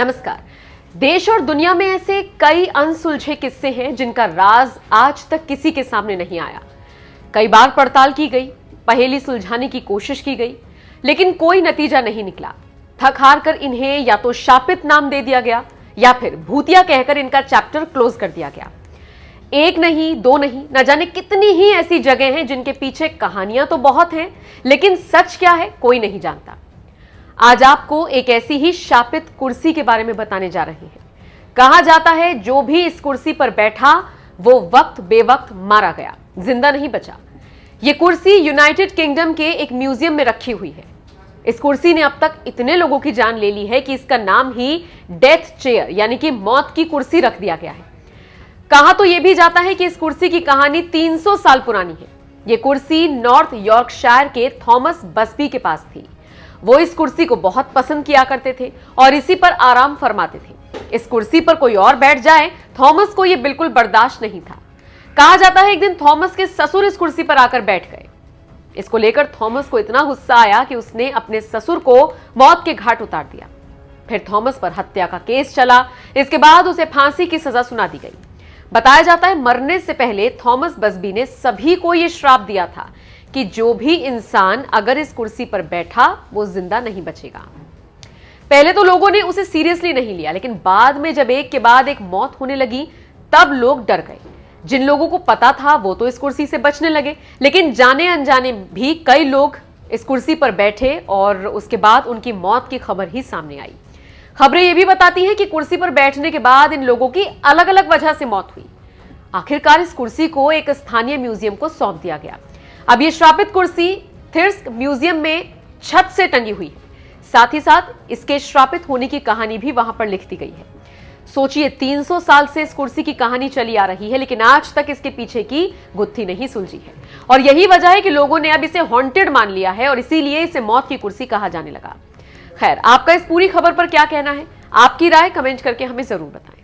नमस्कार। देश और दुनिया में ऐसे कई अनसुलझे किस्से हैं जिनका राज आज तक किसी के सामने नहीं आया। कई बार पड़ताल की गई, पहेली सुलझाने की कोशिश की गई, लेकिन कोई नतीजा नहीं निकला। थक हार कर इन्हें या तो शापित नाम दे दिया गया या फिर भूतिया कहकर इनका चैप्टर क्लोज कर दिया गया। एक नहीं, दो नहीं, न जाने कितनी ही ऐसी जगह हैं जिनके पीछे कहानियां तो बहुत हैं, लेकिन सच क्या है कोई नहीं जानता। आज आपको एक ऐसी ही शापित कुर्सी के बारे में बताने जा रहे हैं। कहा जाता है जो भी इस कुर्सी पर बैठा वो वक्त बेवक्त मारा गया, जिंदा नहीं बचा। ये कुर्सी यूनाइटेड किंगडम के एक म्यूजियम में रखी हुई है। इस कुर्सी ने अब तक इतने लोगों की जान ले ली है कि इसका नाम ही डेथ चेयर यानी कि मौत की कुर्सी रख दिया गया है। कहा तो यह भी जाता है कि इस कुर्सी की कहानी 300 साल पुरानी है। यह कुर्सी नॉर्थ यॉर्कशायर के थॉमस बसबी के पास थी। वो इस कुर्सी को बहुत पसंद किया करते थे और इसी पर आराम फरमाते थे। इस कुर्सी पर कोई और बैठ जाए, थॉमस को यह बिल्कुल बर्दाश्त नहीं था। कहा जाता है एक दिन थॉमस के ससुर इस कुर्सी पर आकर बैठ गए। इसको लेकर थॉमस को इतना गुस्सा आया कि उसने अपने ससुर को मौत के घाट उतार दिया। फिर थॉमस पर हत्या का केस चला। इसके बाद उसे फांसी की सजा सुना दी गई। बताया जाता है मरने से पहले थॉमस बसबी ने सभी को यह श्राप दिया था कि जो भी इंसान अगर इस कुर्सी पर बैठा वो जिंदा नहीं बचेगा। पहले तो लोगों ने उसे सीरियसली नहीं लिया, लेकिन बाद में जब एक के बाद एक मौत होने लगी तब लोग डर गए। जिन लोगों को पता था वो तो इस कुर्सी से बचने लगे, लेकिन जाने अनजाने भी कई लोग इस कुर्सी पर बैठे और उसके बाद उनकी मौत की खबर ही सामने आई। खबरें यह भी बताती हैं कि कुर्सी पर बैठने के बाद इन लोगों की अलग अलग वजह से मौत हुई। आखिरकार इस कुर्सी को एक स्थानीय म्यूजियम को सौंप दिया गया। अब यह श्रापित कुर्सी थिर्स्क म्यूजियम में छत से टंगी हुई है। साथ ही साथ इसके श्रापित होने की कहानी भी वहां पर लिख दी गई है। सोचिए 300 साल से इस कुर्सी की कहानी चली आ रही है, लेकिन आज तक इसके पीछे की गुत्थी नहीं सुलझी है। और यही वजह है कि लोगों ने अब इसे हॉन्टेड मान लिया है और इसीलिए इसे मौत की कुर्सी कहा जाने लगा। खैर, आपका इस पूरी खबर पर क्या कहना है? आपकी राय कमेंट करके हमें जरूर बताएं।